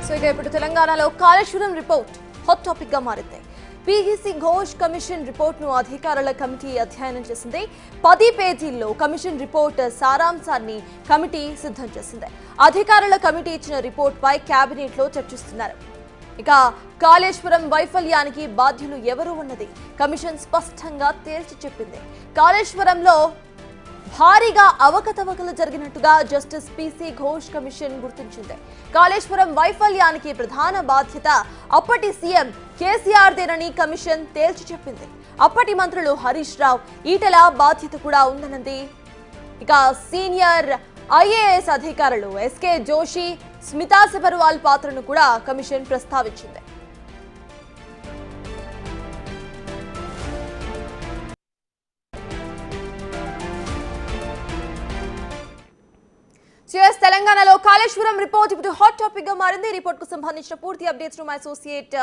So ఇక ఇప్పుడు తెలంగాణలో కాళేశ్వరం రిపోర్ట్ హాట్ టాపిక్ గా మారింది. పీఈసీ ఘోష్ కమిషన్ రిపోర్ట్ ను అధికారుల కమిటీ అధ్యయనం చేసింది. 10 పేజీల్లో కమిషన్ రిపోర్ట్ సారాంశాన్ని కమిటీ సిద్ధం చేసింది. అధికారుల కమిటీ ఇచ్చిన రిపోర్ట్ పై కేబినెట్ లో చర్చిస్తున్నారు. ఇక కాళేశ్వరం వైఫల్యానికి బాధ్యులు ఎవరు అన్నది కమిషన్ స్పష్టంగా తేల్చి చెప్పింది. కాళేశ్వరంలో భారీగా అవకతవకలు జరిగినట్టుగా జస్టిస్ పీసీ ఘోష్ కమిషన్ గుర్తించింది. కాళేశ్వరం వైఫల్యానికి ప్రధాన బాధ్యత అప్పటి సీఎం కేసీఆర్దేనని కమిషన్ తేల్చి చెప్పింది. అప్పటి మంత్రులు హరీష్ రావు, ఈటెల బాధ్యత కూడా ఉందన్నది. ఇక సీనియర్ ఐఏఎస్ అధికారులు ఎస్కే జోషి, స్మితా సబర్వాల్ పాత్రను కూడా కమిషన్ ప్రస్తావించింది. తెలంగాణలో కాళేశ్వరం రిపోర్ట్ ఇప్పుడు హాట్ టాపిక్ గా మారింది. రిపోర్ట్ కు సంబంధించిన పూర్తి updates my associate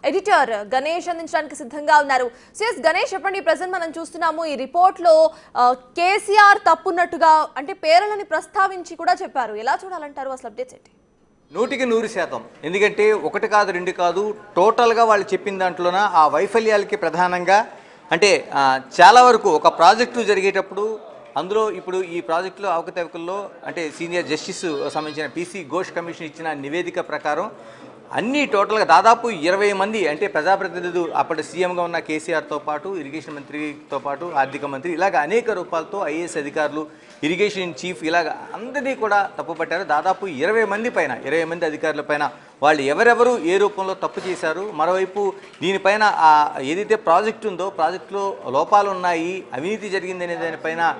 editor Ganesh అందించడానికి సిద్ధంగా ఉన్నారు. సిఎస్ గణేష్, చెప్పండి. ప్రెసెంట్ మనం చూస్తున్నాము ఈ రిపోర్ట్ లో కేసీఆర్ తప్పున్నట్టుగా అంటే పేర్లని ప్రస్తావించి కూడా చెప్పారు. ఎలా చూడాలంటారు? అసలు అప్డేట్స్ ఏంటి? 100% ఎందుకంటే ఒకటి కాదు రెండు కాదు, టోటల్గా వాళ్ళు చెప్పిన దాంట్లోన ఆ వైఫల్యాలకి ప్రధానంగా అంటే చాలా వరకు ఒక ప్రాజెక్టు జరిగేటప్పుడు అందులో ఇప్పుడు ఈ ప్రాజెక్టులో అవకతవకల్లో అంటే సీనియర్ జస్టిస్ సంబంధించిన పీసీ ఘోష్ కమిషన్ ఇచ్చిన నివేదిక ప్రకారం అన్ని టోటల్గా దాదాపు 20 మంది అంటే ప్రజాప్రతినిధులు అప్పటి సీఎంగా ఉన్న కేసీఆర్తో పాటు ఇరిగేషన్ మంత్రితో పాటు ఆర్థిక మంత్రి ఇలాగ అనేక రూపాలతో ఐఏఎస్ అధికారులు, ఇరిగేషన్ చీఫ్ ఇలాగ అందరినీ కూడా తప్పుపట్టారు. దాదాపు 20 మంది అధికారుల పైన వాళ్ళు ఎవరెవరు ఏ రూపంలో తప్పు చేశారు, మరోవైపు దీనిపైన ఏదైతే ప్రాజెక్టు ఉందో ప్రాజెక్టులో లోపాలు ఉన్నాయి, అవినీతి జరిగిందనే దానిపైన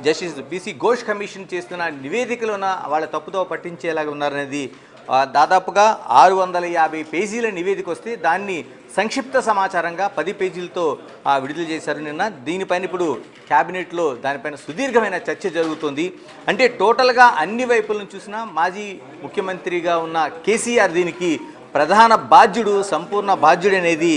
జస్టిస్ పీసీ ఘోష్ కమిషన్ చేస్తున్న నివేదికలోన వాళ్ళ తప్పుతో పట్టించేలాగా ఉన్నారనేది దాదాపుగా 650 పేజీల నివేదిక వస్తే దాన్ని సంక్షిప్త సమాచారంగా 10 పేజీలతో విడుదల చేశారు నిన్న. దీనిపైన ఇప్పుడు క్యాబినెట్లో దానిపైన సుదీర్ఘమైన చర్చ జరుగుతుంది. అంటే టోటల్గా అన్ని వైపుల నుంచి చూసినా మాజీ ముఖ్యమంత్రిగా ఉన్న కేసీఆర్ దీనికి ప్రధాన బాధ్యుడు, సంపూర్ణ బాధ్యుడు అనేది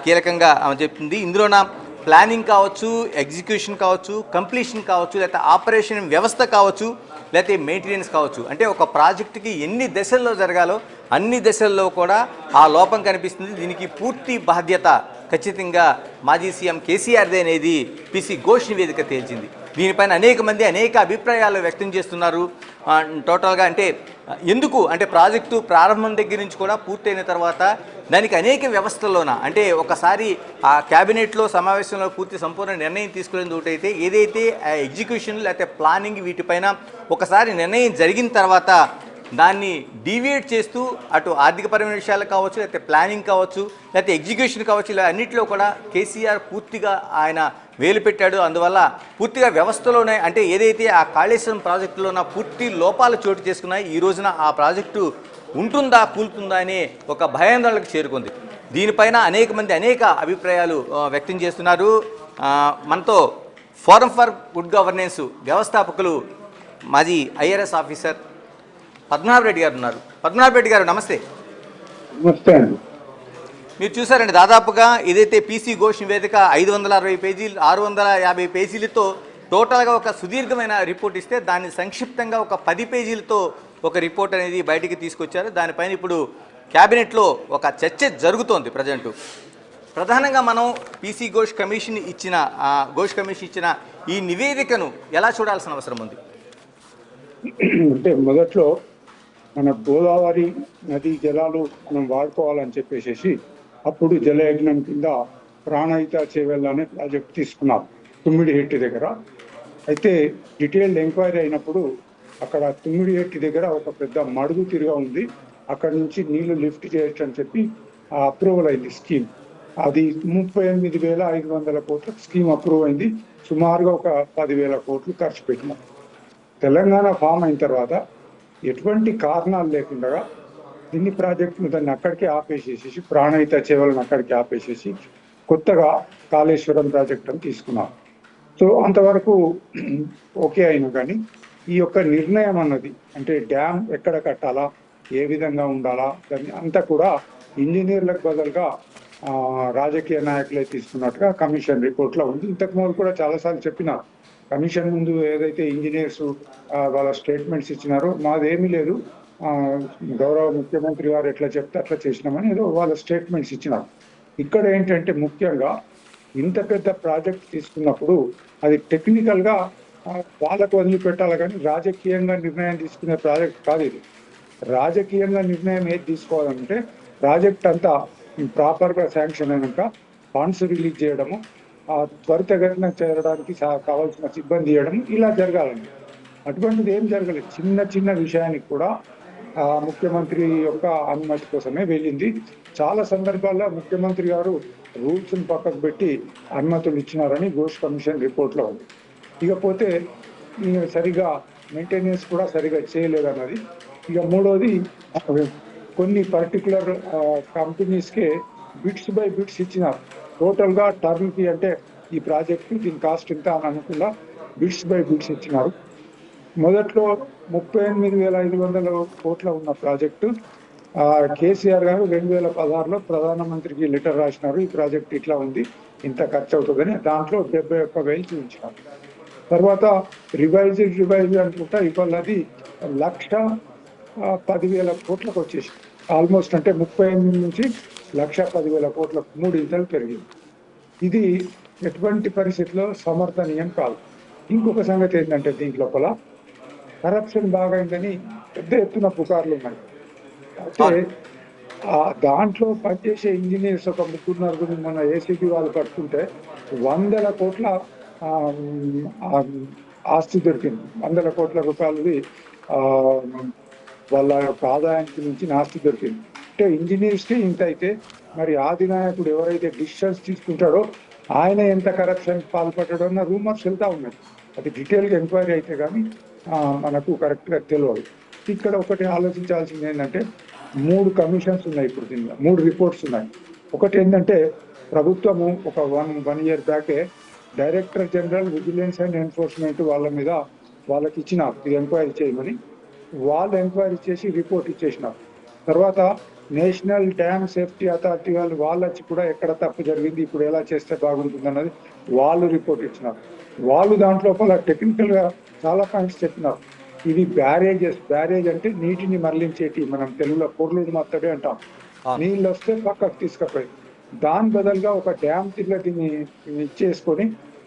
కీలకంగా చెప్తుంది. ఇందులోన ప్లానింగ్ కావచ్చు, ఎగ్జిక్యూషన్ కావచ్చు, కంప్లీషన్ కావచ్చు, లేకపోతే ఆపరేషన్ వ్యవస్థ కావచ్చు, లేకపోతే మెయింటెనెన్స్ కావచ్చు. అంటే ఒక ప్రాజెక్టుకి ఎన్ని దశల్లో జరగాలో అన్ని దశల్లో కూడా ఆ లోపం కనిపిస్తుంది. దీనికి పూర్తి బాధ్యత ఖచ్చితంగా మాజీ సీఎం కేసీఆర్దే అనేది పీసీ ఘోష్ నివేదిక తేల్చింది. దీనిపైన అనేక మంది అనేక అభిప్రాయాలు వ్యక్తం చేస్తున్నారు. టోటల్గా అంటే ఎందుకు అంటే ప్రాజెక్టు ప్రారంభం దగ్గర నుంచి కూడా పూర్తయిన తర్వాత దానికి అనేక వ్యవస్థల్లోన అంటే ఒకసారి ఆ క్యాబినెట్లో సమావేశంలో పూర్తి సంపూర్ణ నిర్ణయం తీసుకునేది ఒకటైతే, ఏదైతే ఎగ్జిక్యూషన్ లేకపోతే ప్లానింగ్ వీటిపైన ఒకసారి నిర్ణయం జరిగిన తర్వాత దాన్ని డీవియేట్ చేస్తూ అటు ఆర్థికపరమైన విషయాలు కావచ్చు, లేకపోతే ప్లానింగ్ కావచ్చు, లేకపోతే ఎగ్జిక్యూషన్ కావచ్చు, ఇలా అన్నింటిలో కూడా కేసీఆర్ పూర్తిగా ఆయన వేలు పెట్టాడు. అందువల్ల పూర్తిగా వ్యవస్థలోనే అంటే ఏదైతే ఆ కాళేశ్వరం ప్రాజెక్టులోన పూర్తి లోపాలు చోటు చేసుకున్నాయి, ఈ రోజున ఆ ప్రాజెక్టు ఉంటుందా కూలుతుందా అనే ఒక భయాందోళనకు చేరుకుంది. దీనిపైన అనేక మంది అనేక అభిప్రాయాలు వ్యక్తం చేస్తున్నారు. మనతో ఫోరం ఫర్ గుడ్ గవర్నెన్స్ వ్యవస్థాపకులు మాజీ ఐఆర్ఎస్ ఆఫీసర్ పద్మనాభరెడ్డి గారు ఉన్నారు. పద్మనాభరెడ్డి గారు నమస్తే. నమస్తే అండి. మీరు చూసారండి దాదాపుగా ఏదైతే పీసీ ఘోష్ నివేదిక 560 పేజీలు 650 పేజీలతో టోటల్గా ఒక సుదీర్ఘమైన రిపోర్ట్ ఇస్తే దాన్ని సంక్షిప్తంగా ఒక 10 పేజీలతో ఒక రిపోర్ట్ అనేది బయటికి తీసుకొచ్చారు. దానిపైన ఇప్పుడు క్యాబినెట్లో ఒక చర్చ జరుగుతోంది ప్రజెంటు. ప్రధానంగా మనం పీసీ ఘోష్ కమిషన్ ఇచ్చిన ఈ నివేదికను ఎలా చూడాల్సిన అవసరం ఉంది? అంటే మొదట్లో మన గోదావరి నదీ జలాలు మనం వాడుకోవాలని చెప్పేసి అప్పుడు జలయజ్ఞం కింద ప్రాణహిత చేవెళ్ళ అనే ప్రాజెక్ట్ తీసుకున్నాం తుమ్మిడిహెట్టి దగ్గర. అయితే డీటెయిల్డ్ ఎంక్వైరీ అయినప్పుడు అక్కడ తుమ్మిడిహెట్టి దగ్గర ఒక పెద్ద మడుగు తిరిగా ఉంది, అక్కడ నుంచి నీళ్లు లిఫ్ట్ చేయొచ్చు అని చెప్పి అప్రూవల్ అయింది స్కీమ్. అది 38,500 కోట్ల స్కీమ్ అప్రూవ్ అయింది. సుమారుగా ఒక 10,000 కోట్లు ఖర్చు పెట్టినాం. తెలంగాణ ఫామ్ అయిన తర్వాత ఎటువంటి కారణాలు లేకుండా ఇన్ని ప్రాజెక్టులు దాన్ని అక్కడికే ఆపేసేసి ప్రాణహిత చేవలను అక్కడికి ఆపేసేసి కొత్తగా కాళేశ్వరం ప్రాజెక్ట్ అని తీసుకున్నాం. సో అంతవరకు ఓకే అయినా కానీ ఈ యొక్క నిర్ణయం అన్నది అంటే డ్యామ్ ఎక్కడ కట్టాలా, ఏ విధంగా ఉండాలా, దాన్ని అంతా కూడా ఇంజనీర్లకు బదులుగా రాజకీయ నాయకులే తీసుకున్నట్టుగా కమిషన్ రిపోర్ట్లో ఉంది. ఇంతకుముందు కూడా చాలాసార్లు చెప్పినారు కమిషన్ ముందు ఏదైతే ఇంజనీర్స్ వాళ్ళ స్టేట్మెంట్స్ ఇచ్చినారో మాదేమీ లేదు, ఆ, గౌరవ ముఖ్యమంత్రి గారు ఎట్లా చెప్తే అట్లా చేసినామని ఏదో వాళ్ళ స్టేట్మెంట్స్ ఇచ్చినారు. ఇక్కడ ఏంటంటే ముఖ్యంగా ఇంత పెద్ద ప్రాజెక్ట్ తీసుకున్నప్పుడు అది టెక్నికల్గా వాళ్ళకు వదిలిపెట్టాలి, కానీ రాజకీయంగా నిర్ణయం తీసుకునే ప్రాజెక్ట్ కాదు ఇది. రాజకీయంగా నిర్ణయం ఏది తీసుకోవాలంటే ప్రాజెక్ట్ అంతా ప్రాపర్గా శాంక్షన్ అయినాక ఫండ్స్ రిలీజ్ చేయడము, త్వరితగతిన చేరడానికి కావాల్సిన సిబ్బంది ఇవ్వడం, ఇలా జరగాలండి. అటువంటిది ఏం జరగలేదు. చిన్న చిన్న విషయానికి కూడా ముఖ్యమంత్రి యొక్క అనుమతి కోసమే వెళ్ళింది. చాలా సందర్భాల్లో ముఖ్యమంత్రి గారు రూల్స్ని పక్కకు పెట్టి అనుమతులు ఇచ్చినారని ఘోష్ కమిషన్ రిపోర్ట్లో ఉంది. ఇకపోతే సరిగా మెయింటెనెన్స్ కూడా సరిగా చేయలేదన్నది. ఇక మూడోది, కొన్ని పర్టికులర్ కంపెనీస్కే బిట్స్ బై బిట్స్ ఇచ్చినారు. టోటల్గా టర్న్కి అంటే ఈ ప్రాజెక్టు దీని కాస్ట్ ఇంత అని అనుకున్నా బిట్స్ బై బిట్స్ ఇచ్చినారు. మొదట్లో 38,500 కోట్ల ఉన్న ప్రాజెక్టు కేసీఆర్ గారు 2016లో ప్రధానమంత్రికి లెటర్ రాసినారు, ఈ ప్రాజెక్ట్ ఇట్లా ఉంది, ఇంత ఖర్చు అవుతుందని. దాంట్లో 71,000 చూపించినారు. తర్వాత రివైజ్ అనుకుంటా ఇవాళ అది 1,10,000 కోట్లకు వచ్చేసి ఆల్మోస్ట్, అంటే 38 నుంచి 1,10,000 కోట్లకు 3 ఇంతలు పెరిగింది. ఇది ఎటువంటి పరిస్థితిలో సమర్థనీయం కాదు. ఇంకొక సంగతి ఏంటంటే దీంట్ లోపల కరప్షన్ బాగైందని పెద్ద ఎత్తున పుకార్లు ఉన్నాయి. అయితే దాంట్లో పనిచేసే ఇంజనీర్స్ ఒక 3-4 మన ఏసీబీ వాళ్ళు పట్టుకుంటే 100 కోట్ల ఆస్తి దొరికింది. 100 కోట్ల రూపాయలది వాళ్ళ యొక్క ఆదాయానికి నుంచి ఆస్తి దొరికింది. అంటే ఇంజనీర్స్కి ఇంత అయితే మరి ఆదినాయకుడు ఎవరైతే డిసిషన్స్ తీసుకుంటాడో ఆయన ఎంత కరప్షన్ పాల్పడ్డాడో అన్న రూమర్స్ వెళ్తా ఉన్నాయి. అది డీటెయిల్గా ఎంక్వైరీ అయితే కానీ మనకు కరెక్ట్గా తెలియదు. ఇక్కడ ఒకటి ఆలోచించాల్సింది ఏంటంటే 3 కమిషన్స్ ఉన్నాయి ఇప్పుడు, దీనిలో 3 రిపోర్ట్స్ ఉన్నాయి. ఒకటి ఏంటంటే ప్రభుత్వము ఒక వన్ ఇయర్ బ్యాకే director general vigilance and enforcement వాళ్ళ మీద వాళ్ళకి ఇచ్చినారు ఇది ఎంక్వైరీ చేయమని. వాళ్ళు ఎంక్వైరీ చేసి రిపోర్ట్ ఇచ్చేసినారు. తర్వాత నేషనల్ డ్యామ్ సేఫ్టీ అథారిటీ వాళ్ళు వచ్చి కూడా ఎక్కడ తప్పు జరిగింది, ఇప్పుడు ఎలా చేస్తే బాగుంటుంది అన్నది వాళ్ళు రిపోర్ట్ ఇచ్చినారు. వాళ్ళు దాంట్లో టెక్నికల్గా చాలా పాయింట్స్ చెప్పినారు. ఇవి బ్యారేజ్ అంటే నీటిని మరలించేటి, మనం తెలుగులో పొర్లుడు మత్తడే అంటాం. నీళ్ళు వస్తే పక్కకు తీసుకుపోయి దాని బదులుగా ఒక డ్యామ్ తిరిగి దీన్ని ఇచ్చేసుకొని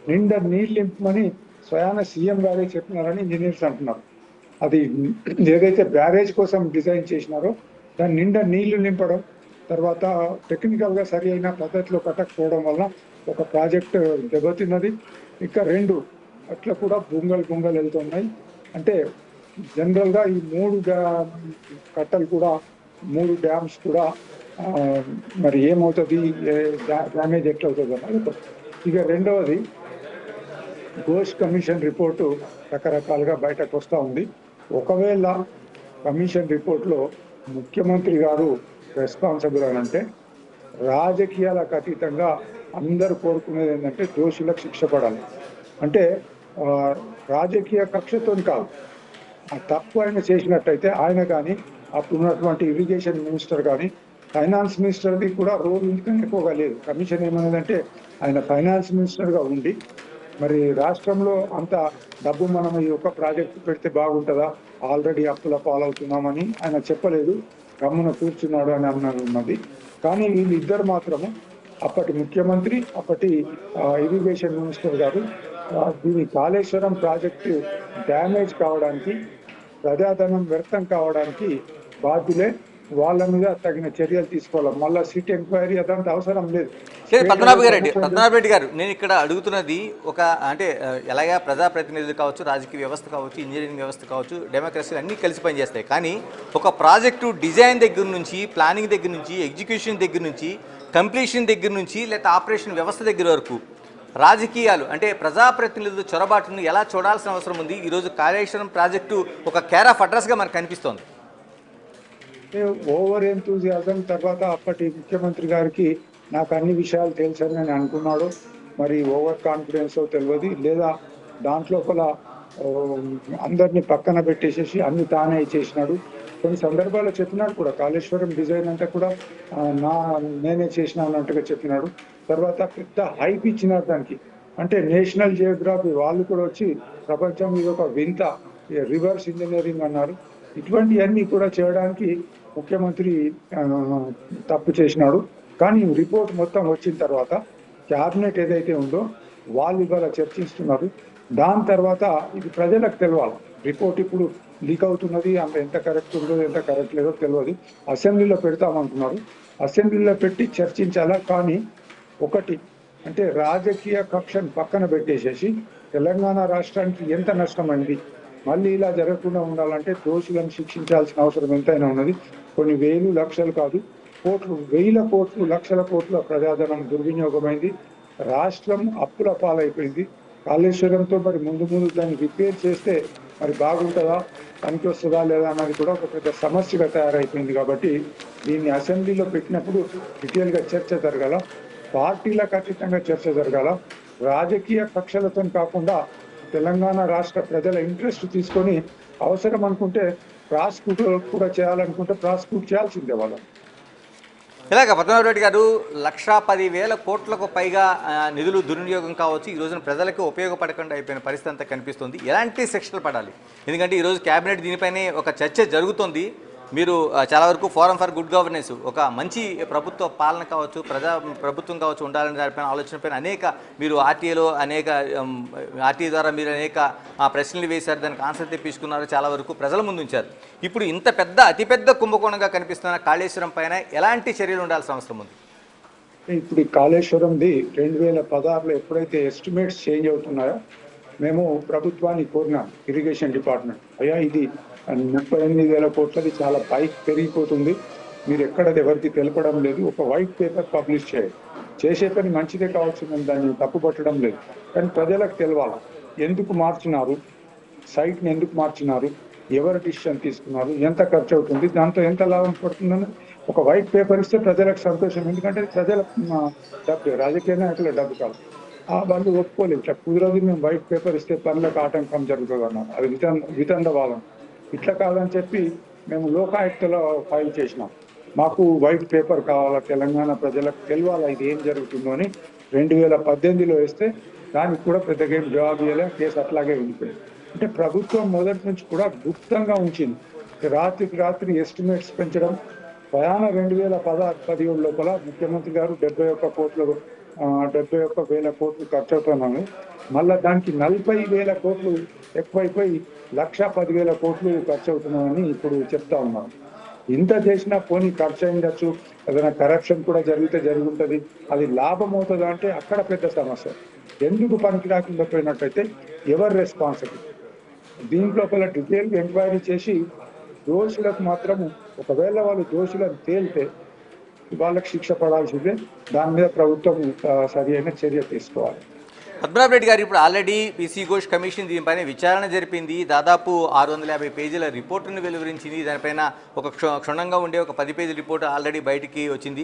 నిండా నీళ్ళు నింపమని స్వయాన సీఎం గారే చెప్పినారని ఇంజనీర్స్ అంటున్నారు. అది ఏదైతే బ్యారేజ్ కోసం డిజైన్ చేసినారో దాని నిండా నీళ్లు నింపడం, తర్వాత టెక్నికల్గా సరి అయిన పద్ధతిలో కట్టకపోవడం వల్ల ఒక ప్రాజెక్ట్ దెబ్బతిన్నది. ఇంకా 2 అట్లా కూడా బొంగలు వెళ్తున్నాయి. అంటే జనరల్గా ఈ 3 కట్టలు కూడా 3 డ్యామ్స్ కూడా మరి ఏమవుతుంది, డ్యామేజ్ ఎట్లా అవుతుంది అన్నది. ఇక రెండవది, ఘోష్ కమిషన్ రిపోర్టు రకరకాలుగా బయటకు వస్తూ ఉంది. ఒకవేళ కమిషన్ రిపోర్ట్లో ముఖ్యమంత్రి గారు రెస్పాన్సిబుల్ అని అంటే రాజకీయాలకు అతీతంగా అందరూ కోరుకునేది ఏంటంటే దోషులకు శిక్ష పడాలి. అంటే రాజకీయ కక్షతో కాదు, తప్పు ఆయన చేసినట్టయితే ఆయన కానీ అప్పుడు ఉన్నటువంటి ఇరిగేషన్ మినిస్టర్ కానీ ఫైనాన్స్ మినిస్టర్ది కూడా రోల్ ఎందుకని ఎక్కువగా లేదు. కమిషన్ ఏమన్నదంటే ఆయన ఫైనాన్స్ మినిస్టర్గా ఉండి మరి రాష్ట్రంలో అంత డబ్బు మనం ఈ ఒక్క ప్రాజెక్టు పెడితే బాగుంటుందా, ఆల్రెడీ అప్పుల పాలవుతున్నామని ఆయన చెప్పలేదు, గమ్మున కూర్చున్నాడు అని ఉన్నది. కానీ వీళ్ళిద్దరు మాత్రము, అప్పటి ముఖ్యమంత్రి అప్పటి ఇరిగేషన్ మినిస్టర్ గారు దీని కాళేశ్వరం ప్రాజెక్టు డ్యామేజ్ కావడానికి, ప్రజాధనం వ్యర్థం కావడానికి బాధ్యులే. వాళ్ళ మీద తగిన చర్యలు తీసుకోవాలి. మళ్ళీ సిట్ ఎంక్వైరీ అదంతా అవసరం లేదు. పద్మనాభ రెడ్డి గారు, నేను ఇక్కడ అడుగుతున్నది ఒక అంటే ఎలాగా ప్రజాప్రతినిధులు కావచ్చు, రాజకీయ వ్యవస్థ కావచ్చు, ఇంజనీరింగ్ వ్యవస్థ కావచ్చు, డెమోక్రసీ అన్నీ కలిసి పనిచేస్తాయి. కానీ ఒక ప్రాజెక్టు డిజైన్ దగ్గర నుంచి, ప్లానింగ్ దగ్గర నుంచి, ఎగ్జిక్యూషన్ దగ్గర నుంచి, కంప్లీషన్ దగ్గర నుంచి, లేదా ఆపరేషన్ వ్యవస్థ దగ్గర వరకు రాజకీయాలు అంటే ప్రజాప్రతినిధులు చొరబాటును ఎలా చూడాల్సిన అవసరం ఉంది? ఈరోజు కాళేశ్వరం ప్రాజెక్టు ఒక కేర్ ఆఫ్ అడ్రస్గా మనకు కనిపిస్తోంది. ఓవర్ ఎంతూజియాజం తర్వాత అప్పటి ముఖ్యమంత్రి గారికి నాకు అన్ని విషయాలు తెలుసని నేను అనుకున్నాడు. మరి ఓవర్ కాన్ఫిడెన్స్ తెలియదు, లేదా దాంట్లో అందరినీ పక్కన పెట్టేసేసి అన్ని తానే చేసినాడు. కొన్ని సందర్భాల్లో చెప్పినాడు కూడా, కాళేశ్వరం డిజైన్ అంతా కూడా నేనే చేసినా అన్నట్టుగా చెప్పినాడు. తర్వాత పెద్ద హైప్ ఇచ్చినాడు దానికి. అంటే నేషనల్ జియోగ్రఫీ వాళ్ళు కూడా వచ్చి ప్రపంచం ఇది ఒక వింత రివర్స్ ఇంజనీరింగ్ అన్నారు. ఇటువంటివన్నీ కూడా చేయడానికి ముఖ్యమంత్రి ఆ, తప్పు చేసినాడు. కానీ రిపోర్ట్ మొత్తం వచ్చిన తర్వాత క్యాబినెట్ ఏదైతే ఉందో వాళ్ళు ఇవాళ చర్చిస్తున్నారు. దాని తర్వాత ఇది ప్రజలకు తెలవాలి. రిపోర్ట్ ఇప్పుడు లీక్ అవుతున్నది, అంత ఎంత కరెక్ట్ ఉందో ఎంత కరెక్ట్ లేదో తెలియదు. అసెంబ్లీలో పెడతామంటున్నారు. అసెంబ్లీలో పెట్టి చర్చించాలా. కానీ ఒకటి అంటే రాజకీయ కక్షను పక్కన పెట్టేసేసి తెలంగాణ రాష్ట్రానికి ఎంత నష్టమైంది, మళ్ళీ ఇలా జరగకుండా ఉండాలంటే దోషులను శిక్షించాల్సిన అవసరం ఎంతైనా ఉన్నది. కొన్ని వేలు లక్షలు కాదు, కోట్లు, వేల కోట్లు, లక్షల కోట్ల ప్రజాధనం దుర్వినియోగమైంది. రాష్ట్రం అప్పుల పాలైపోయింది. కాళేశ్వరంతో మరి ముందు దాన్ని రిపేర్ చేస్తే మరి బాగుంటుందా, పనికి వస్తుందా లేదా అన్నది కూడా ఒక పెద్ద సమస్యగా తయారైపోయింది. కాబట్టి దీన్ని అసెంబ్లీలో పెట్టినప్పుడు డీటెయిల్గా చర్చ జరగాల, పార్టీలకు అతీతంగా చర్చ జరగాల, రాజకీయ కక్షలతో కాకుండా తెలంగాణ రాష్ట్ర ప్రజల ఇంట్రెస్ట్ తీసుకొని అవసరం అనుకుంటే ప్రాసిక్యూట్ కూడా చేయాలనుకుంటే ప్రాసిక్యూట్ చేయాల్సిందే వాళ్ళు. ఇలాగ పద్మనాభరెడ్డి గారు 1,10,000 కోట్లకు పైగా నిధులు దుర్వినియోగం కావచ్చు, ఈ రోజున ప్రజలకు ఉపయోగపడకుండా అయిపోయిన పరిస్థితి అంతా కనిపిస్తుంది. ఎలాంటి శిక్షలు పడాలి? ఎందుకంటే ఈరోజు క్యాబినెట్ దీనిపైనే ఒక చర్చ జరుగుతుంది. మీరు చాలా వరకు ఫోరం ఫర్ గుడ్ గవర్నెన్స్, ఒక మంచి ప్రభుత్వ పాలన కావచ్చు, ప్రభుత్వం కావచ్చు ఉండాలని దానిపైన ఆలోచనపైన అనేక మీరు ఆర్టీఏలో ఆర్టీఏ ద్వారా మీరు అనేక ప్రశ్నలు వేశారు, దానికి ఆన్సర్ తెప్పించుకున్నారు, చాలా వరకు ప్రజల ముందు ఉంచారు. ఇప్పుడు ఇంత అతిపెద్ద కుంభకోణంగా కనిపిస్తున్న కాళేశ్వరం పైన ఎలాంటి చర్యలు ఉండాల్సిన అవసరం ఉంది? ఇప్పుడు కాళేశ్వరంది 2016లో ఎప్పుడైతే ఎస్టిమేట్స్ చేంజ్ అవుతున్నాయో మేము ప్రభుత్వాన్ని కోరినాం, ఇరిగేషన్ డిపార్ట్మెంట్, అయ్యా ఇది 38,000 కోట్లది చాలా పైకి పెరిగిపోతుంది, మీరు ఎక్కడది ఎవరికి తెలపడం లేదు, ఒక వైట్ పేపర్ పబ్లిష్ చేయండి. చేసే పని మంచిదే కావచ్చు, మేము దాన్ని తప్పుపట్టడం లేదు. కానీ ప్రజలకు తెలవాలి ఎందుకు మార్చినారు, సైట్ని ఎందుకు మార్చినారు, ఎవరు డిసిషన్ తీసుకున్నారు, ఎంత ఖర్చు అవుతుంది, దాంతో ఎంత లాభం పడుతుందని ఒక వైట్ పేపర్ ఇస్తే ప్రజలకు సంతోషం. ఎందుకంటే ప్రజల డబ్బు, రాజకీయ నాయకుల డబ్బు కాదు. వాళ్ళు ఒప్పుకోలేదు, ఇట్లా కుదరదు, మేము వైట్ పేపర్ ఇస్తే పనులకు ఆటంకం జరుగుతుంది అన్నారు. అది వితండవాదం. ఇట్లా కాదని చెప్పి మేము లోకాయుక్తలో ఫైల్ చేసినాం. మాకు వైట్ పేపర్ కావాలా, తెలంగాణ ప్రజలకు తెలియాలా ఇది ఏం జరుగుతుందో అని 2018లో వేస్తే దానికి కూడా పెద్దగా ఏం జవాబు ఇవ్వలే, కేసు అట్లాగే ఉండిపోయింది. అంటే ప్రభుత్వం మొదటి నుంచి కూడా గుప్తంగా ఉంచింది. రాత్రికి రాత్రి ఎస్టిమేట్స్ పెంచడం, ప్రయాణ 2017 లోపల ముఖ్యమంత్రి గారు 71,000 కోట్లు ఖర్చు అవుతున్నాము. మళ్ళీ దానికి 40,000 కోట్లు ఎక్కువైపోయి 1,10,000 కోట్లు ఖర్చు అవుతున్నామని ఇప్పుడు చెప్తా ఉన్నాను. ఇంత చేసినా పోనీ ఖర్చు అయిందచ్చు, ఏదైనా కరప్షన్ కూడా జరిగి ఉంటుంది, అది లాభం అవుతుందా అంటే అక్కడ పెద్ద సమస్య. ఎందుకు పనికి రాకుండా పోయినట్టయితే ఎవరు రెస్పాన్సిబుల్? దీంట్లోపల డీటెయిల్గా ఎంక్వైరీ చేసి దోషులకు మాత్రము, ఒకవేళ వాళ్ళు దోషులను తేలితే వాళ్ళకి శిక్ష పడాల్సిందే. దాని మీద ప్రభుత్వం సరి అయిన చర్య తీసుకోవాలి. పద్మనాభరెడ్డి గారు, ఇప్పుడు ఆల్రెడీ పీసీ ఘోష్ కమిషన్ దీనిపైన విచారణ జరిపింది, దాదాపు 650 పేజీల రిపోర్టును వెలువరించింది. దానిపైన ఒక క్షుణ్ణంగా ఉండే ఒక 10 పేజీల రిపోర్టు ఆల్రెడీ బయటికి వచ్చింది.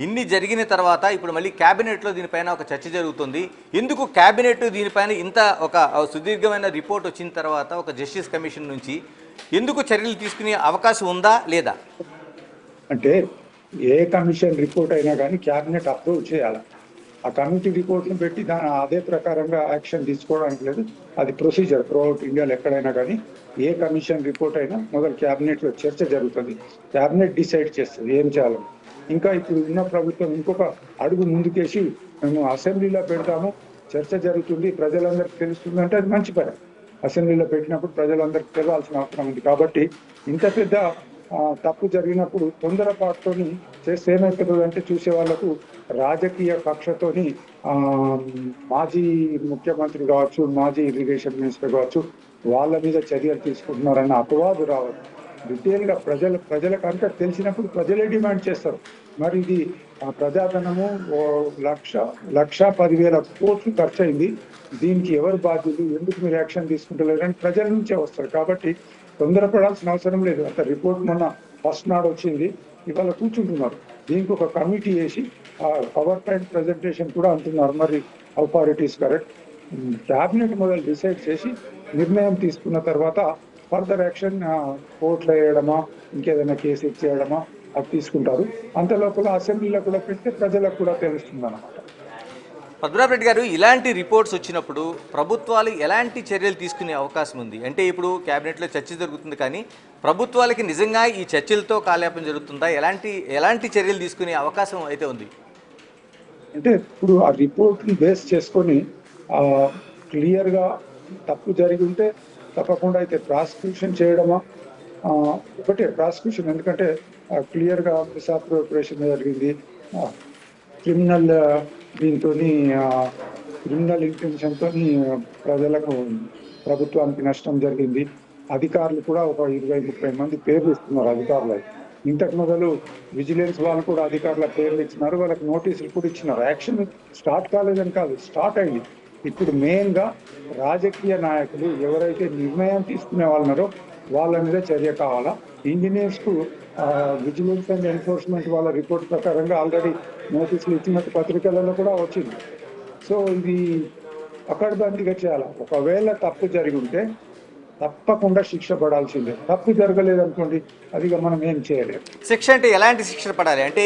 ఇన్ని జరిగిన తర్వాత ఇప్పుడు మళ్ళీ క్యాబినెట్లో దీనిపైన ఒక చర్చ జరుగుతుంది. ఎందుకు క్యాబినెట్ దీనిపైన ఇంత ఒక సుదీర్ఘమైన రిపోర్ట్ వచ్చిన తర్వాత ఒక జస్టిస్ కమిషన్ నుంచి ఎందుకు చర్యలు తీసుకునే అవకాశం ఉందా లేదా? అంటే ఏ కమిషన్ రిపోర్ట్ అయినా కానీ క్యాబినెట్ అప్రూవ్ చేయాలి. ఆ కమిటీ రిపోర్ట్ను పెట్టి అదే ప్రకారంగా యాక్షన్ తీసుకోవడానికి లేదు. అది ప్రొసీజర్ త్రూఅవుట్ ఇండియాలో ఎక్కడైనా కానీ ఏ కమిషన్ రిపోర్ట్ అయినా మొదలు క్యాబినెట్లో చర్చ జరుగుతుంది. క్యాబినెట్ డిసైడ్ చేస్తుంది ఏం చేయాలని. ఇంకా ఇప్పుడు ఉన్న ప్రభుత్వం ఇంకొక అడుగు ముందుకేసి మేము అసెంబ్లీలో పెడతాము, చర్చ జరుగుతుంది, ప్రజలందరికీ తెలుస్తుంది అంటే అది మంచి పని. అసెంబ్లీలో పెట్టినప్పుడు ప్రజలందరికీ తెలవాల్సిన అవసరం ఉంది. కాబట్టి ఇంత పెద్ద తప్పు జరిగినప్పుడు తొందరపాటుతో చేస్తే ఏమవుతుంది అంటే చూసే వాళ్లకు రాజకీయ కక్షతోని మాజీ ముఖ్యమంత్రి కావచ్చు, మాజీ ఇరిగేషన్ మినిస్టర్ కావచ్చు, వాళ్ళ మీద చర్యలు తీసుకుంటున్నారన్న అపవాదు రావాలి. డీటెయిల్గా ప్రజలకు అంతా తెలిసినప్పుడు ప్రజలే డిమాండ్ చేస్తారు. మరి ఇది ప్రజాధనము 1,10,000 కోట్లు ఖర్చు అయింది, దీనికి ఎవరు బాధ్యులు, ఎందుకు మీరు యాక్షన్ తీసుకుంటలేరు అని ప్రజల నుంచే వస్తారు. కాబట్టి తొందరపడాల్సిన అవసరం లేదు. అంత రిపోర్ట్ మొన్న ఫస్ట్ నాడు వచ్చింది, ఇవాళ కూర్చుంటున్నారు. దీనికి ఒక కమిటీ వేసి పవర్ పాయింట్ ప్రజెంటేషన్ కూడా అంటున్నారు. మరి how far it is correct? Cabinet మొదలు డిసైడ్ చేసి నిర్ణయం తీసుకున్న తర్వాత ఫర్దర్ యాక్షన్ కోర్టులో వేయడమా, ఇంకేదైనా కేసు ఇచ్చేయడమా అది తీసుకుంటారు. అంత లోపల అసెంబ్లీలో కూడా పెడితే ప్రజలకు కూడా తెలుస్తుంది అన్నమాట. పద్మనాభ రెడ్డి గారు, ఇలాంటి రిపోర్ట్స్ వచ్చినప్పుడు ప్రభుత్వాలు ఎలాంటి చర్యలు తీసుకునే అవకాశం ఉంది? అంటే ఇప్పుడు క్యాబినెట్లో చర్చ జరుగుతుంది, కానీ ప్రభుత్వాలకి నిజంగా ఈ చర్చలతో కాలయాపన జరుగుతుందా? ఎలాంటి చర్యలు తీసుకునే అవకాశం అయితే ఉంది? అంటే ఇప్పుడు ఆ రిపోర్ట్ని బేస్ చేసుకొని క్లియర్గా తప్పు జరిగి ఉంటే తప్పకుండా అయితే ప్రాసిక్యూషన్ చేయడమా, ఒకటే ప్రాసిక్యూషన్, ఎందుకంటే క్లియర్గా మిస్అప్రోప్రియేషన్ జరిగింది, క్రిమినల్ దీంతో క్రిమినల్ ఇంటెన్షన్తో ప్రజలకు ప్రభుత్వానికి నష్టం జరిగింది. అధికారులు కూడా ఒక 20-30 మంది పేర్లు ఇస్తున్నారు అధికారులు. ఇంతకు మొదలు విజిలెన్స్ వాళ్ళు కూడా అధికారుల పేర్లు ఇచ్చినారు, వాళ్ళకి నోటీసులు కూడా ఇచ్చినారు. యాక్షన్ స్టార్ట్ కాలేదని కాదు, స్టార్ట్ అయింది. ఇప్పుడు మెయిన్గా రాజకీయ నాయకులు ఎవరైతే నిర్ణయం తీసుకునే వాళ్ళన్నారో వాళ్ళ మీద చర్య కావాలా. ఇంజనీర్స్కు విజిలెన్స్ అండ్ ఎన్ఫోర్స్మెంట్ వాళ్ళ రిపోర్ట్ ప్రకారంగా ఆల్రెడీ నోటీసులు ఇచ్చినట్టు పత్రికలలో కూడా వచ్చింది. సో ఇది పకడ్బందీగా చేయాలి. ఒకవేళ తప్పు జరిగి ఉంటే తప్పకుండా శిక్ష పడాల్సిందే. తప్పు జరగలేదనుకోండి, అదిగా మనం ఏం చేయలేము. శిక్ష అంటే ఎలాంటి శిక్ష పడాలి? అంటే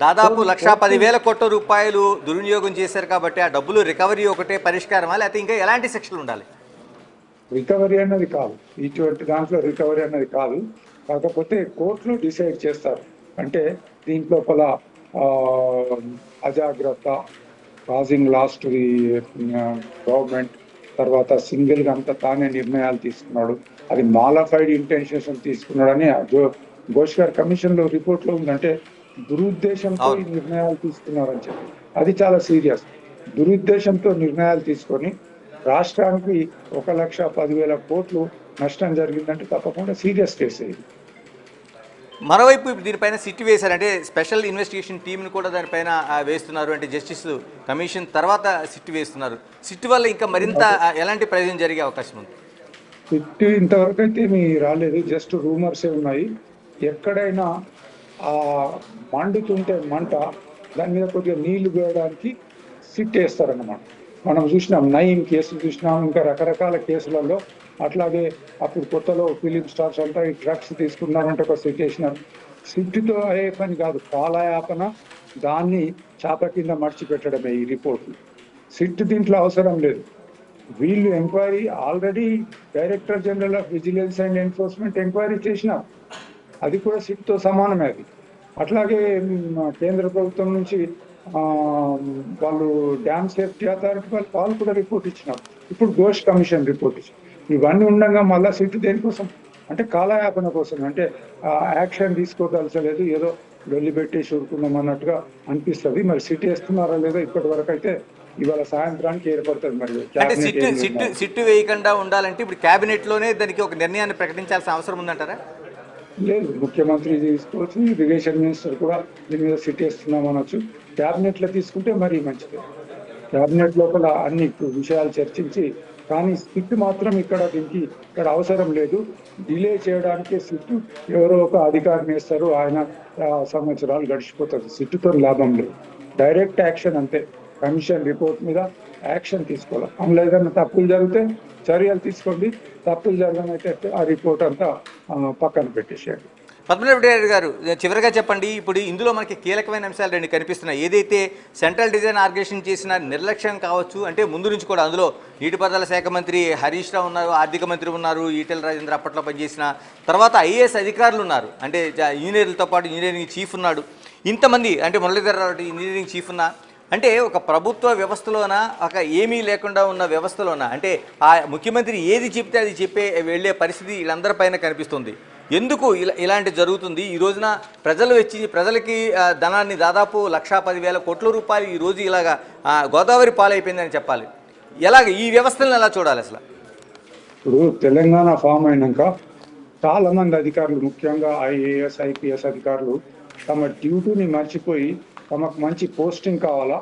దాదాపు 1,10,000 కోట్ల రూపాయలు దుర్వినియోగం చేశారు కాబట్టి ఆ డబ్బులు రికవరీ ఒకటే పరిష్కారమా, లేకపోతే ఇంకా ఎలాంటి శిక్షలు ఉండాలి? రికవరీ అన్నది కాదు, ఇటువంటి దాంట్లో రికవరీ అన్నది కాదు. కాకపోతే కోర్టులు డిసైడ్ చేస్తారు. అంటే దీంట్లో అజాగ్రత్త, causing loss to the government, తర్వాత సింగిల్గా అంతా తానే నిర్ణయాలు తీసుకున్నాడు, అది మాలఫైడ్ ఇంటెన్షన్స్ తీసుకున్నాడని ఘోష్ గారి కమిషన్లో రిపోర్ట్లో ఉందంటే దురుద్దేశంతో ఈ నిర్ణయాలు తీసుకున్నారని చెప్పి. అది చాలా సీరియస్. దురుద్దేశంతో నిర్ణయాలు తీసుకొని రాష్ట్రానికి 1,10,000 కోట్లు నష్టం జరిగిందంటే తప్పకుండా సీరియస్ కేసు ఇది. మరోవైపు దీనిపైన సిట్ వేశారు, అంటే స్పెషల్ ఇన్వెస్టిగేషన్ టీంను కూడా దానిపైన వేస్తున్నారు. అంటే జస్టిస్ కమిషన్ తర్వాత సిట్ వేస్తున్నారు. సిట్ వల్ల ఇంకా మరింత ఎలాంటి ప్రయోజనం జరిగే అవకాశం ఉంది? సిట్ ఇంతవరకు అయితే రాలేదు, జస్ట్ రూమర్సే ఉన్నాయి. ఎక్కడైనా మండుతుంటే మంట, దాని మీద కొద్దిగా నీళ్లు వేయడానికి సిట్ వేస్తారన్నమాట. మనం చూసినాం, 9 కేసులు చూసినాం, ఇంకా రకరకాల కేసులలో. అట్లాగే అప్పుడు కొత్తలో ఫిలిం స్టార్స్ అంతా ఈ డ్రగ్స్ తీసుకున్నారంటే ఒక సిట్ వేసినారు. సిట్తో అయ్యే పని కాదు, కాలయాపన, దాన్ని చాప కింద మర్చిపెట్టడమే ఈ రిపోర్ట్లు. సిట్ దీంట్లో అవసరం లేదు. వీళ్ళు enquiry already director general of vigilance and enforcement enquiry చేసినారు, అది కూడా సిట్తో సమానమే. అది అట్లాగే కేంద్ర ప్రభుత్వం నుంచి వాళ్ళు డ్యామ్ సేఫ్టీ అథారిటీ వాళ్ళు కూడా రిపోర్ట్ ఇచ్చినారు. ఇప్పుడు ఘోష్ కమిషన్ రిపోర్ట్ ఇచ్చారు. ఇవన్నీ ఉండగా మళ్ళా సిట్ దేనికోసం అంటే కాలయాపన కోసం. అంటే యాక్షన్ తీసుకోదలచలేదు, ఏదో వెళ్ళి పెట్టి చూరుకున్నాం అన్నట్టుగా అనిపిస్తుంది. మరి సిట్ వేస్తున్నారా లేదో ఇప్పటి వరకు అయితే ఇవాళ సాయంత్రానికి ఏర్పడుతుంది. మరి సిట్టు వేయకుండా ఉండాలంటే ఇప్పుడు క్యాబినెట్ లోనే దానికి ఒక నిర్ణయాన్ని ప్రకటించాల్సిన అవసరం ఉందంటారా? లేదు, ముఖ్యమంత్రి తీసుకోవచ్చు, ఇరిగేషన్ మినిస్టర్ కూడా దీని మీద సిట్ వేస్తున్నాం అనొచ్చు. క్యాబినెట్లో తీసుకుంటే మరీ మంచిది. క్యాబినెట్ లోపల అన్ని విషయాలు చర్చించి, కానీ సిట్ మాత్రం ఇక్కడ అవసరం లేదు. డిలే చేయడానికి సిట్ ఎవరో ఒక అధికారిని వేస్తారు, ఆయన సంవత్సరాలు గడిచిపోతుంది. సిట్తో లాభం లేదు, డైరెక్ట్ యాక్షన్ అంతే. కమిషన్ రిపోర్ట్ మీద యాక్షన్ తీసుకోవాలి. అందులో ఏదైనా తప్పులు జరిగితే చర్యలు తీసుకోండి, తప్పులు జరగనైతే ఆ రిపోర్ట్ అంతా పక్కన పెట్టేసేయండి. పద్మనాభ రెడ్డి గారు, చివరిగా చెప్పండి, ఇప్పుడు ఇందులో మనకి కీలకమైన అంశాలు 2 కనిపిస్తున్నాయి. ఏదైతే సెంట్రల్ డిజైన్ ఆర్గనైజేషన్ చేసిన నిర్లక్ష్యం కావచ్చు, అంటే ముందు నుంచి కూడా అందులో నీటిపారుదల శాఖ మంత్రి హరీష్ రావు ఉన్నారు, ఆర్థిక మంత్రి ఉన్నారు, ఈటెల రాజేంద్ర అప్పట్లో పనిచేసిన, తర్వాత ఐఏఎస్ అధికారులు ఉన్నారు, అంటే ఇంజనీర్లతో పాటు ఇంజనీరింగ్ చీఫ్ ఉన్నాడు, ఇంతమంది, అంటే మురళీధర్ రావు ఇంజనీరింగ్ చీఫ్ ఉన్నా, అంటే ఒక ప్రభుత్వ వ్యవస్థలోన, ఒక ఏమీ లేకుండా ఉన్న వ్యవస్థలోన, అంటే ఆ ముఖ్యమంత్రి ఏది చెప్తే అది వెళ్ళే పరిస్థితి వీళ్ళందరిపైన కనిపిస్తుంది. ఎందుకు ఇలాంటి జరుగుతుంది? ఈ రోజున ప్రజలకి ధనాన్ని దాదాపు 1,10,000 కోట్ల రూపాయలు ఈ రోజు ఇలాగా గోదావరి పాలైపోయిందని చెప్పాలి. ఈ వ్యవస్థలను ఎలా చూడాలి అసలు? ఇప్పుడు తెలంగాణ ఫామ్ అయినాక చాలా మంది అధికారులు, ముఖ్యంగా ఐఏఎస్ ఐపీఎస్ అధికారులు తమ డ్యూటీని మర్చిపోయి తమకు మంచి పోస్టింగ్ కావాలా,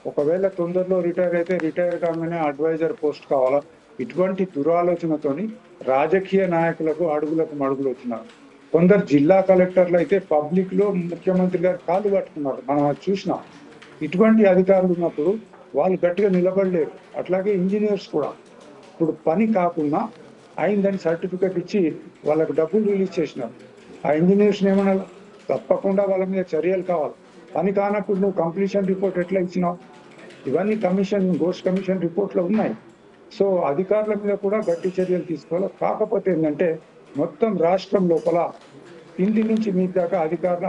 ఒకవేళ తొందరలో రిటైర్ అయితే రిటైర్ కాగానే అడ్వైజర్ పోస్ట్ కావాలా, ఇటువంటి దురాలోచనతోని రాజకీయ నాయకులకు అడుగులకు మడుగులు వచ్చినారు. కొందరు జిల్లా కలెక్టర్లు అయితే పబ్లిక్ లో ముఖ్యమంత్రి గారు కాళ్ళు పట్టుకున్నారు, మనం అది చూసినాం. ఇటువంటి అధికారులు ఉన్నప్పుడు వాళ్ళు గట్టిగా నిలబడలేరు. అట్లాగే ఇంజనీర్స్ కూడా ఇప్పుడు పని కాకుండా అయిందని సర్టిఫికెట్ ఇచ్చి వాళ్ళకు డబ్బులు రిలీజ్ చేసినారు. ఆ ఇంజనీర్స్ ఏమన్నా, తప్పకుండా వాళ్ళ మీద చర్యలు కావాలి. పని కానప్పుడు నువ్వు కంప్లీషన్ రిపోర్ట్ ఎట్లా ఇచ్చినావు? ఇవన్నీ ఘోష్ కమిషన్ రిపోర్ట్లో ఉన్నాయి. సో అధికారుల మీద కూడా గట్టి చర్యలు తీసుకోవాలి. కాకపోతే ఏంటంటే మొత్తం రాష్ట్రం లోపల కింది నుంచి మీ దాకా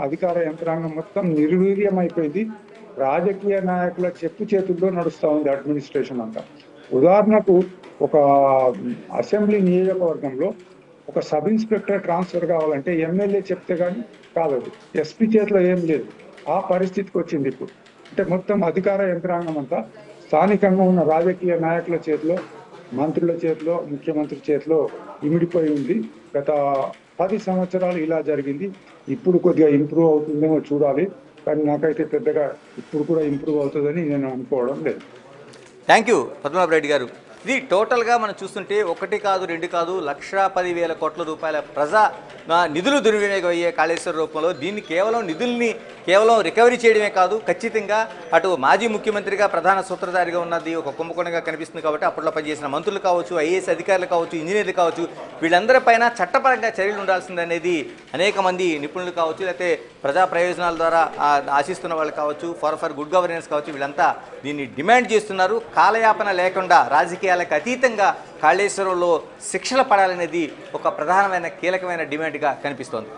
అధికార యంత్రాంగం మొత్తం నిర్వీర్యం అయిపోయింది. రాజకీయ నాయకుల చెప్పు చేతుల్లో నడుస్తూ ఉంది అడ్మినిస్ట్రేషన్ అంతా. ఉదాహరణకు ఒక అసెంబ్లీ నియోజకవర్గంలో ఒక సబ్ ఇన్స్పెక్టర్ ట్రాన్స్ఫర్ కావాలంటే ఎమ్మెల్యే చెప్తే కానీ కాలేదు. ఎస్పీ చేతిలో ఏం లేదు. ఆ పరిస్థితికి వచ్చింది ఇప్పుడు. అంటే మొత్తం అధికార యంత్రాంగం అంతా స్థానికంగా ఉన్న రాజకీయ నాయకుల చేతిలో, మంత్రుల చేతిలో, ముఖ్యమంత్రి చేతిలో ఇమిడిపోయి ఉంది. గత 10 సంవత్సరాలు ఇలా జరిగింది. ఇప్పుడు కొద్దిగా ఇంప్రూవ్ అవుతుందేమో చూడాలి. కానీ నాకైతే పెద్దగా ఇప్పుడు కూడా ఇంప్రూవ్ అవుతుందని నేను అనుకోవడం లేదు. థ్యాంక్ యూ పద్మనాభ రెడ్డి గారు. ఇది టోటల్గా మనం చూస్తుంటే 1 కాదు 2 కాదు 1,10,000 కోట్ల రూపాయల ప్రజా నిధులు దుర్వినియోగం అయ్యే కాళేశ్వర రూపంలో దీన్ని నిధుల్ని రికవరీ చేయడమే కాదు, ఖచ్చితంగా అటు మాజీ ముఖ్యమంత్రిగా ప్రధాన సూత్రధారిగా ఉన్నది ఒక కుంభకోణంగా కనిపిస్తుంది. కాబట్టి అప్పట్లో పనిచేసిన మంత్రులు కావచ్చు, ఐఏఎస్ అధికారులు కావచ్చు, ఇంజనీర్లు కావచ్చు, వీళ్ళందరిపైన చట్టపరంగా చర్యలు ఉండాల్సిందనేది అనేక మంది నిపుణులు కావచ్చు, లేకపోతే ప్రజా ప్రయోజనాల ద్వారా ఆశిస్తున్న వాళ్ళు కావచ్చు, ఫర్ గుడ్ గవర్నెన్స్ కావచ్చు, వీళ్ళంతా దీన్ని డిమాండ్ చేస్తున్నారు. కాలయాపన లేకుండా రాజకీయాలకు అతీతంగా కాళేశ్వరంలో శిక్షలు పడాలనేది ఒక ప్రధానమైన కీలకమైన డిమాండ్గా కనిపిస్తోంది.